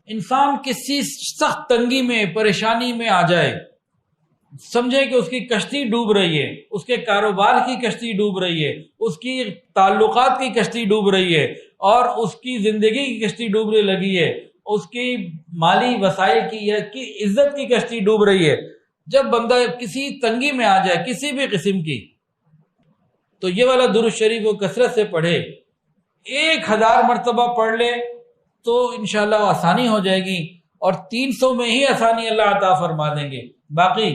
انسان کسی سخت تنگی میں، پریشانی میں آ جائے، سمجھے کہ اس کی کشتی ڈوب رہی ہے، اس کے کاروبار کی کشتی ڈوب رہی ہے، اس کی تعلقات کی کشتی ڈوب رہی ہے، اور اس کی زندگی کی کشتی ڈوبنے لگی ہے، اس کی مالی وسائل کی یا کی عزت کی کشتی ڈوب رہی ہے، جب بندہ کسی تنگی میں آ جائے کسی بھی قسم کی، تو یہ والا درود شریف وہ کثرت سے پڑھے، 1000 مرتبہ پڑھ لے تو انشاءاللہ آسانی ہو جائے گی، اور 300 میں ہی آسانی اللہ عطا فرما دیں گے۔ باقی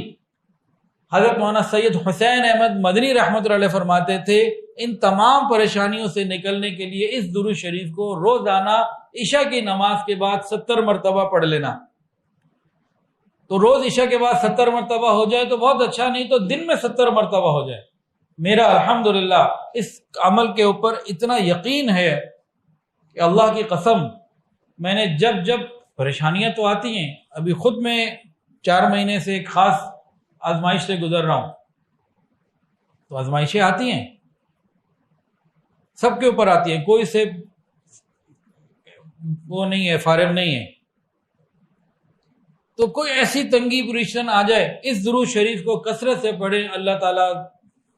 حضرت مولانا سید حسین احمد مدنی رحمۃ اللہ علیہ فرماتے تھے ان تمام پریشانیوں سے نکلنے کے لیے اس درود شریف کو روزانہ عشاء کی نماز کے بعد 70 مرتبہ پڑھ لینا۔ تو روز عشاء کے بعد 70 مرتبہ ہو جائے تو بہت اچھا، نہیں تو دن میں 70 مرتبہ ہو جائے۔ میرا الحمدللہ اس عمل کے اوپر اتنا یقین ہے کہ اللہ کی قسم، میں نے جب پریشانیاں تو آتی ہیں، ابھی خود میں 4 مہینے سے ایک خاص آزمائش سے گزر رہا ہوں، تو آزمائشیں آتی ہیں، سب کے اوپر آتی ہیں، کوئی سے وہ نہیں ہے، فارغ نہیں ہے۔ تو کوئی ایسی تنگی پریشان آ جائے، اس درود شریف کو کثرت سے پڑھیں، اللہ تعالیٰ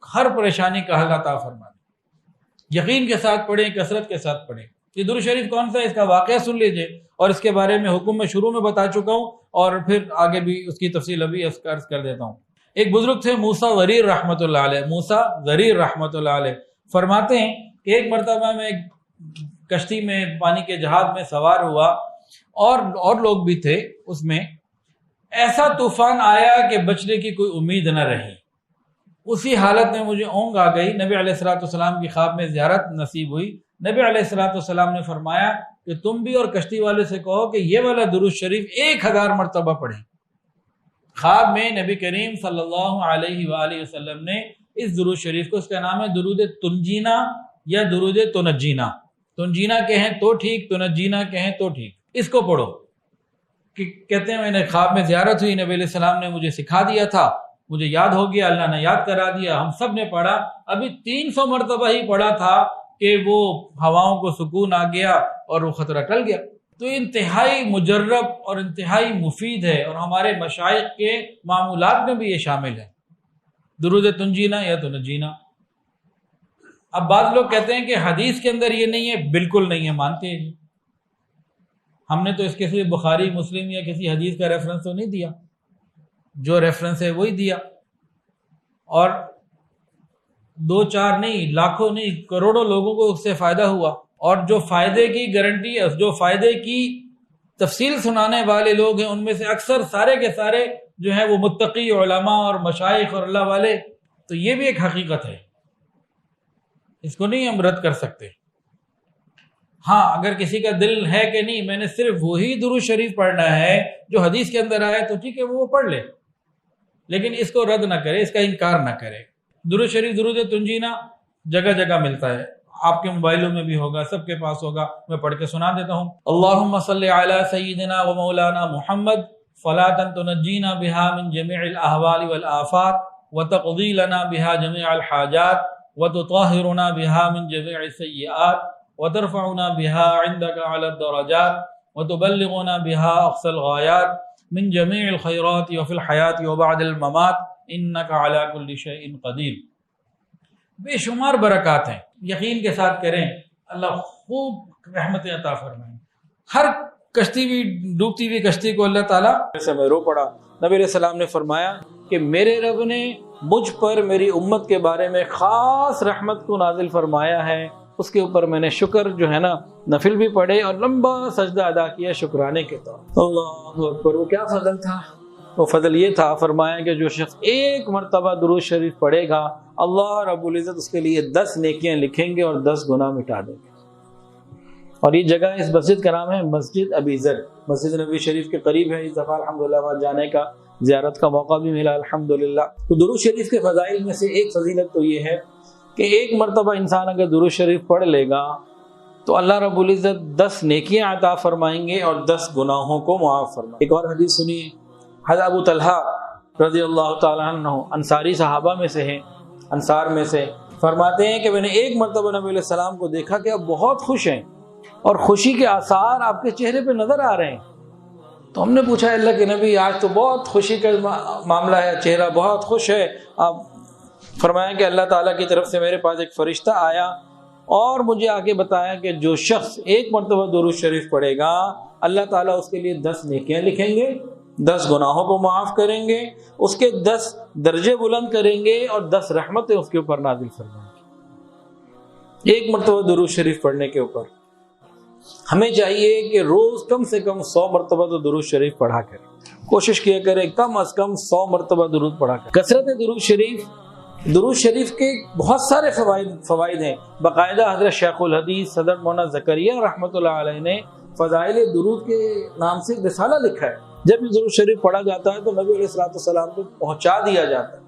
ہر پریشانی کا حل عطا فرما دے۔ یقین کے ساتھ پڑھیں، کثرت کے ساتھ پڑھیں۔ یہ درود شریف کون سا ہے، اس کا واقعہ سن لیجئے، اور اس کے بارے میں حکم میں شروع میں بتا چکا ہوں، اور پھر آگے بھی اس کی تفصیل ابھی عرض کر دیتا ہوں۔ ایک بزرگ تھے موسیٰ ضریر رحمۃ اللہ علیہ، موسیٰ ضریر رحمۃ اللہ علیہ فرماتے ہیں کہ ایک مرتبہ میں کشتی میں، پانی کے جہاز میں سوار ہوا، اور لوگ بھی تھے اس میں، ایسا طوفان آیا کہ بچنے کی کوئی امید نہ رہی۔ اسی حالت میں مجھے اونگ آ گئی، نبی علیہ الصلوۃ والسلام کی خواب میں زیارت نصیب ہوئی۔ نبی علیہ الصلوۃ والسلام نے فرمایا کہ تم بھی اور کشتی والے سے کہو کہ یہ والا درود شریف 1000 مرتبہ پڑھیں۔ خواب میں نبی کریم صلی اللہ علیہ وآلہ وسلم نے اس درود شریف کو، اس کا نام ہے درود تنجینا یا درود تنجینا، تنجینا کہیں تو ٹھیک، تنجینا کہیں تو ٹھیک، اس کو پڑھو۔ کہتے ہیں میں نے خواب میں زیارت ہوئی، نبی علیہ السلام نے مجھے سکھا دیا تھا، مجھے یاد ہو گیا، اللہ نے یاد کرا دیا، ہم سب نے پڑھا، ابھی 300 مرتبہ ہی پڑھا تھا کہ وہ ہواؤں کو سکون آ گیا اور وہ خطرہ ٹل گیا۔ تو انتہائی مجرب اور انتہائی مفید ہے، اور ہمارے مشائخ کے معمولات میں بھی یہ شامل ہے، درود تنجینا یا تنجینا۔ اب بعض لوگ کہتے ہیں کہ حدیث کے اندر یہ نہیں ہے، بالکل نہیں ہے، مانتے ہیں جی، ہم نے تو اس کے صرف بخاری مسلم یا کسی حدیث کا ریفرنس تو نہیں دیا، جو ریفرنس ہے وہی دیا، اور 2-4 نہیں، لاکھوں نہیں، کروڑوں لوگوں کو اس سے فائدہ ہوا، اور جو فائدے کی گارنٹی، جو فائدے کی تفصیل سنانے والے لوگ ہیں ان میں سے اکثر سارے کے سارے جو ہیں وہ متقی علماء اور مشائخ اور اللہ والے، تو یہ بھی ایک حقیقت ہے، اس کو نہیں ہم رد کر سکتے۔ ہاں اگر کسی کا دل ہے کہ نہیں میں نے صرف وہی درود شریف پڑھنا ہے جو حدیث کے اندر آیا، تو ٹھیک ہے وہ پڑھ لے، لیکن اس کو رد نہ کرے، اس کا انکار نہ کرے۔ درود شریف، درود تنجینا جگہ جگہ ملتا ہے، آپ کے موبائلوں میں بھی ہوگا، سب کے پاس ہوگا، میں پڑھ کے سنا دیتا ہوں۔ اللہم صلی علی سیدنا و مولانا محمد صلاۃ تنجینا بہا من جمیع الاحوال والآفات وتقضی لنا بہا جمیع الحاجات وتطہرنا بہا من جمیع السیئات وترفعنا بها عندك على الدرجات وتبلغنا بها أقصى الغايات من جميع الخيرات وفي الحياة وبعد الممات إنك على كل شيء قدير۔ بے شمار برکات ہیں، یقین کے ساتھ کریں، اللہ خوب رحمت عطا فرمائیں۔ ہر کشتی بھی، ڈوبتی ہوئی کشتی کو اللہ تعالیٰ سے میں رو پڑا۔ نبی علیہ السلام نے فرمایا کہ میرے رب نے مجھ پر میری امت کے بارے میں خاص رحمت کو نازل فرمایا ہے، اس کے اوپر میں نے شکر جو ہے نا نفل بھی پڑھے اور لمبا سجدہ ادا کیا شکرانے کے طور۔ اللہ اکبر، وہ کیا فضل تھا؟ وہ فضل یہ تھا، فرمایا کہ جو شخص 1 مرتبہ درود شریف پڑھے گا، اللہ رب العزت اس کے لیے 10 نیکیاں لکھیں گے اور 10 گناہ مٹا دیں گے۔ اور یہ جگہ اس مسجد کا نام ہے مسجد ابی ذر، مسجد نبی شریف کے قریب ہے۔ اس دفعہ الحمدللہ وہاں جانے کا، زیارت کا موقع بھی ملا الحمدللہ۔ تو درود شریف کے فضائل میں سے ایک فضیلت تو یہ ہے کہ 1 مرتبہ انسان اگر درود شریف پڑھ لے گا تو اللہ رب العزت 10 نیکیاں عطا فرمائیں گے اور 10 گناہوں کو معاف فرمائیں گے۔ ایک اور حدیث سنیے، حضرت ابو طلحہ رضی اللہ تعالیٰ عنہ انصاری صحابہ میں سے ہیں، انصار میں سے، فرماتے ہیں کہ میں نے 1 مرتبہ نبی علیہ السلام کو دیکھا کہ آپ بہت خوش ہیں اور خوشی کے آثار آپ کے چہرے پہ نظر آ رہے ہیں۔ تو ہم نے پوچھا اللہ کے نبی آج تو بہت خوشی کا معاملہ ہے، چہرہ بہت خوش ہے. آپ فرمایا کہ اللہ تعالیٰ کی طرف سے میرے پاس ایک فرشتہ آیا اور مجھے آگے بتایا کہ جو شخص ایک مرتبہ درود شریف پڑھے گا اللہ تعالیٰ اس کے لیے 10 نیکیاں لکھیں گے، 10 گناہوں کو معاف کریں گے، اس کے 10 درجے بلند کریں گے اور 10 رحمتیں اس کے اوپر نازل فرمائیں گے ایک مرتبہ درود شریف پڑھنے کے اوپر. ہمیں چاہیے کہ روز کم سے کم 100 مرتبہ تو درود شریف پڑھا کریں، کوشش کیا کریں کم از کم 100 مرتبہ درود پڑھا کریں. کثرت درود شریف کے بہت سارے فوائد ہیں. باقاعدہ حضرت شیخ الحدیث حضرت مولانا زکریا رحمۃ اللہ علیہ نے فضائل درود کے نام سے ایک رسالہ لکھا ہے. جب یہ درود شریف پڑھا جاتا ہے تو نبی علیہ الصلوۃ والسلام کو پہنچا دیا جاتا ہے.